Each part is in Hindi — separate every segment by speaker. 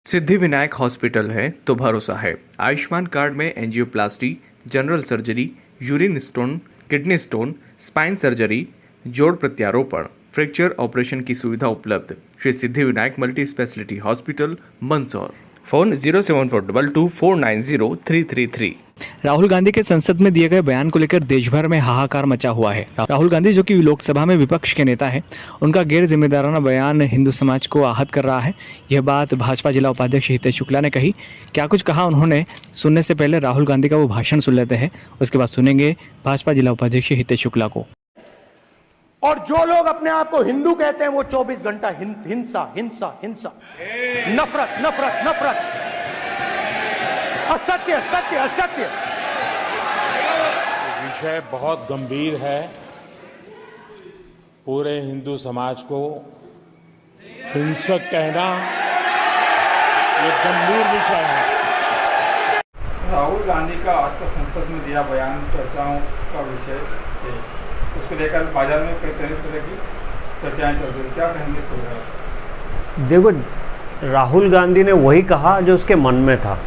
Speaker 1: सिद्धिविनायक हॉस्पिटल है तो भरोसा है। आयुष्मान कार्ड में angioplasty, general surgery, urine stone, kidney stone, spine surgery, जोड़ प्रत्यारोपण, फ्रैक्चर ऑपरेशन की सुविधा उपलब्ध। Shri Siddhivinayak multi speciality hospital, Mandsaur. Phone 07422490333।
Speaker 2: Rahul Gandhi के संसद में दिए गए बयान को लेकर देश भर में हाहाकार मचा हुआ है। राहुल गांधी जो कि लोकसभा में विपक्ष के नेता है, उनका गैर जिम्मेदाराना बयान हिंदू समाज को आहत कर रहा है। यह बात भाजपा जिला उपाध्यक्ष हितेश शुक्ला ने कही। क्या कुछ कहा उन्होंने, सुनने से पहले राहुल गांधी का वो भाषण सुन लेते हैं, उसके बाद सुनेंगे भाजपा जिला उपाध्यक्ष हितेश शुक्ला को।
Speaker 3: और जो लोग अपने आप को हिंदू कहते हैं वो 24 घंटा हिंसा हिंसा हिंसा, नफरत नफरत नफरत, असत्य सत्य असत्य।
Speaker 4: विषय बहुत गंभीर है। पूरे हिंदू समाज को हिंसक कहना ये गंभीर विषय है।
Speaker 5: राहुल गांधी का आज का संसद में दिया बयान चर्चाओं का विषय है। उसको लेकर बाजार में कई तरह की चर्चाएं चल रही हैं। क्या कहेंगे इसको?
Speaker 6: देखो, राहुल गांधी ने वही कहा जो उसके मन में था।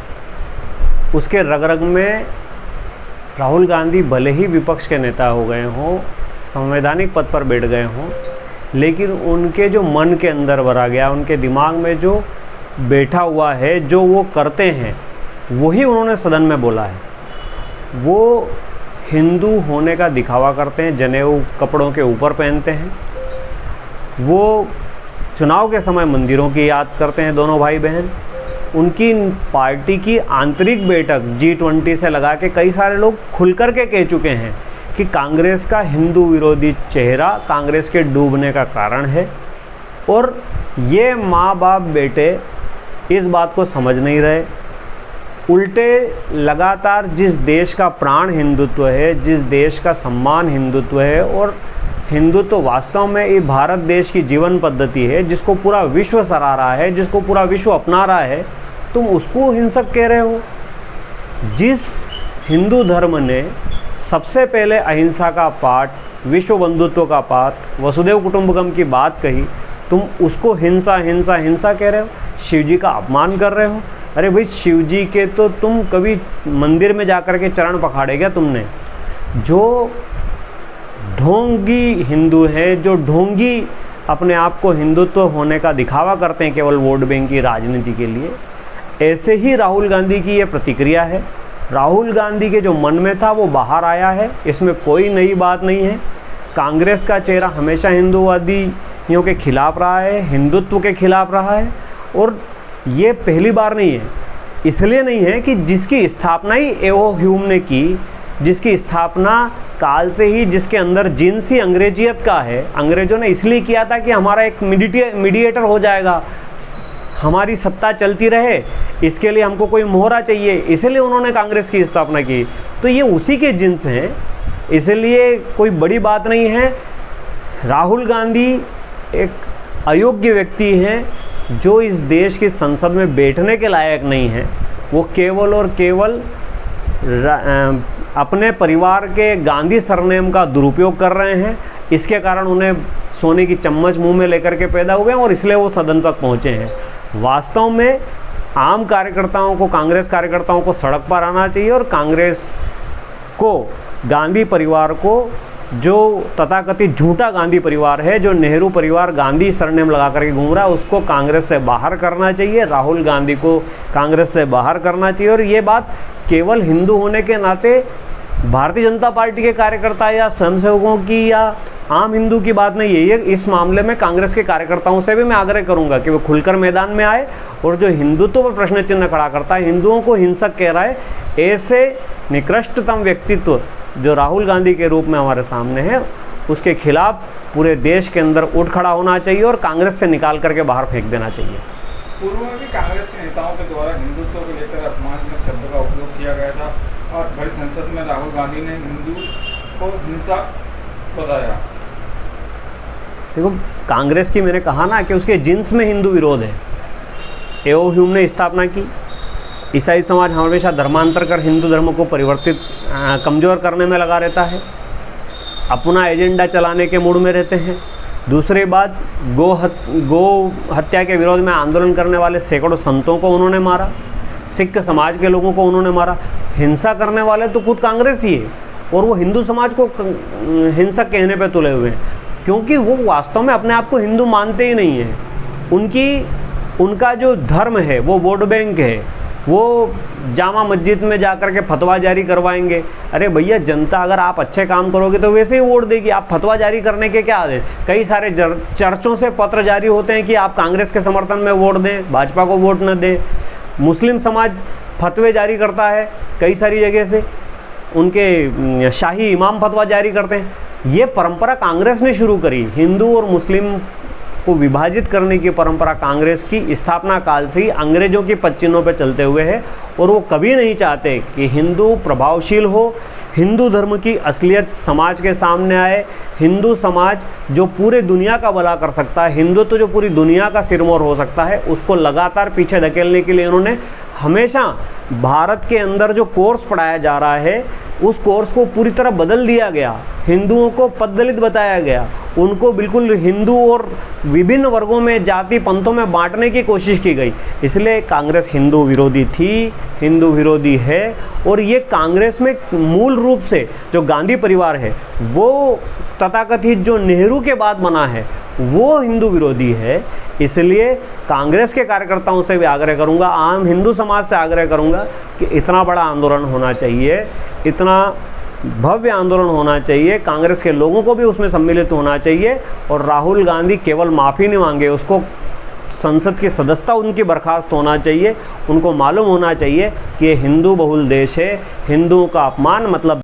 Speaker 6: उसके रग रग में राहुल गांधी भले ही विपक्ष के नेता हो गए हों, संवैधानिक पद पर बैठ गए हों, लेकिन उनके जो मन के अंदर भरा गया, उनके दिमाग में जो बैठा हुआ है, जो वो करते हैं, वही उन्होंने सदन में बोला है। वो हिंदू होने का दिखावा करते हैं, जनेऊ कपड़ों के ऊपर पहनते हैं। वो चुनाव के समय मंदिरों की याद करते हैं, दोनों भाई बहन। उनकी पार्टी की आंतरिक बैठक G20 से लगा के कई सारे लोग खुलकर के कह चुके हैं कि कांग्रेस का हिंदू विरोधी चेहरा कांग्रेस के डूबने का कारण है। और ये माँ बाप बेटे इस बात को समझ नहीं रहे। उल्टे लगातार जिस देश का प्राण हिंदुत्व है, जिस देश का सम्मान हिंदुत्व है, और हिंदुत्व वास्तव में ये भारत देश की जीवन पद्धति है, जिसको पूरा विश्व सराह रहा है, जिसको पूरा विश्व अपना रहा है, तुम उसको हिंसक कह रहे हो। जिस हिंदू धर्म ने सबसे पहले अहिंसा का पाठ, विश्व बंधुत्व का पाठ, वसुदेव कुटुंबकम की बात कही, तुम उसको हिंसा हिंसा हिंसा कह रहे हो। शिव जी का अपमान कर रहे हो। अरे भाई, शिव जी के तो तुम कभी मंदिर में जाकर के चरण पखाड़े क्या तुमने? जो ढोंगी हिंदू हैं, जो ढोंगी अपने आप को हिंदुत्व होने का दिखावा करते हैं केवल वोट बैंक की राजनीति के लिए, ऐसे ही राहुल गांधी की ये प्रतिक्रिया है। राहुल गांधी के जो मन में था वो बाहर आया है, इसमें कोई नई बात नहीं है। कांग्रेस का चेहरा हमेशा हिंदूवादियों के खिलाफ रहा है, हिंदुत्व के खिलाफ रहा है, और ये पहली बार नहीं है। इसलिए नहीं है कि जिसकी स्थापना ही एओ ह्यूम ने की, जिसकी स्थापना काल से ही जिसके अंदर जिन्स ही अंग्रेजियत का है, अंग्रेजों ने इसलिए किया था कि हमारा एक मीडिएटर हो जाएगा, हमारी सत्ता चलती रहे, इसके लिए हमको कोई मोहरा चाहिए, इसलिए उन्होंने कांग्रेस की स्थापना की। तो ये उसी के जिन्स हैं, इसलिए कोई बड़ी बात नहीं है। राहुल गांधी एक अयोग्य व्यक्ति हैं जो इस देश की संसद में बैठने के लायक नहीं है। वो केवल और केवल अपने परिवार के गांधी सरनेम का दुरुपयोग कर रहे हैं। इसके कारण उन्हें सोने की चम्मच मुंह में लेकर के पैदा हुए हैं और इसलिए वो सदन तक पहुंचे हैं। वास्तव में आम कार्यकर्ताओं को, कांग्रेस कार्यकर्ताओं को सड़क पर आना चाहिए और कांग्रेस को, गांधी परिवार को, जो तथाकथित झूठा गांधी परिवार है, जो नेहरू परिवार गांधी सरनेम लगा करके घूम रहा है, उसको कांग्रेस से बाहर करना चाहिए। राहुल गांधी को कांग्रेस से बाहर करना चाहिए। और ये बात केवल हिंदू होने के नाते भारतीय जनता पार्टी के कार्यकर्ता या स्वयंसेवकों की या आम हिंदू की बात नहीं है। ये इस मामले में कांग्रेस के कार्यकर्ताओं से भी मैं आग्रह करूंगा कि वो खुलकर मैदान में आए और जो हिंदुत्व पर प्रश्न चिन्ह खड़ा करता है, हिंदुओं को हिंसक कह रहा है, ऐसे निकृष्टतम व्यक्तित्व जो राहुल गांधी के रूप में हमारे सामने है, उसके खिलाफ पूरे देश के अंदर उठ खड़ा होना चाहिए और कांग्रेस से निकाल करके बाहर फेंक देना चाहिए।
Speaker 5: पूर्व में भी कांग्रेस के नेताओं के द्वारा हिंदुत्व को लेकर अपमानजनक शब्द का उपयोग किया गया था और भरी संसद में राहुल गांधी ने हिंदू को हिंसा बताया।
Speaker 6: देखो, कांग्रेस की मैंने कहा ना कि उसके जिन्स में हिंदू विरोध है। एओ ह्यूम ने स्थापना की। ईसाई समाज हमेशा धर्मांतर कर हिंदू धर्म को परिवर्तित, कमज़ोर करने में लगा रहता है, अपना एजेंडा चलाने के मूड में रहते हैं। दूसरी बात, गो हत्या के विरोध में आंदोलन करने वाले सैकड़ों संतों को उन्होंने मारा, सिख समाज के लोगों को उन्होंने मारा। हिंसा करने वाले तो खुद कांग्रेस ही है और वो हिंदू समाज को हिंसक कहने पे तुले हुए हैं, क्योंकि वो वास्तव में अपने आप को हिंदू मानते ही नहीं हैं। उनका जो धर्म है वो वोट बैंक है, वो जामा मस्जिद में जाकर के फतवा जारी करवाएंगे। अरे भैया, जनता अगर आप अच्छे काम करोगे तो वैसे ही वोट देगी, आप फतवा जारी करने के क्या आदेश? कई सारे चर्चों से पत्र जारी होते हैं कि आप कांग्रेस के समर्थन में वोट दें, भाजपा को वोट न दें। मुस्लिम समाज फतवे जारी करता है कई सारी जगह से, उनके शाही इमाम फतवा जारी करते हैं। ये परंपरा कांग्रेस ने शुरू करी, हिंदू और मुस्लिम को विभाजित करने की परंपरा कांग्रेस की स्थापना काल से ही अंग्रेजों की पच्चीनों पे चलते हुए है। और वो कभी नहीं चाहते कि हिंदू प्रभावशील हो, हिंदू धर्म की असलियत समाज के सामने आए, हिंदू समाज जो पूरे दुनिया का भला कर सकता है, हिंदू तो जो पूरी दुनिया का सिरमौर हो सकता है, उसको लगातार पीछे धकेलने के लिए इन्होंने हमेशा भारत के अंदर जो कोर्स पढ़ाया जा रहा है उस कोर्स को पूरी तरह बदल दिया गया। हिंदुओं को पद्दलित बताया गया, उनको बिल्कुल हिंदू और विभिन्न वर्गों में, जाति पंथों में बांटने की कोशिश की गई। इसलिए कांग्रेस हिंदू विरोधी थी, हिंदू विरोधी है। और ये कांग्रेस में मूल रूप से जो गांधी परिवार है वो तथाकथित जो नेहरू के बाद बना है वो हिंदू विरोधी है। इसलिए कांग्रेस के कार्यकर्ताओं से भी आग्रह करूंगा, आम हिंदू समाज से आग्रह करूंगा कि इतना बड़ा आंदोलन होना चाहिए, इतना भव्य आंदोलन होना चाहिए, कांग्रेस के लोगों को भी उसमें सम्मिलित होना चाहिए। और राहुल गांधी केवल माफ़ी नहीं मांगे, उसको संसद की सदस्यता उनकी बर्खास्त होना चाहिए। उनको मालूम होना चाहिए कि ये हिंदू बहुल देश है, हिंदुओं का अपमान मतलब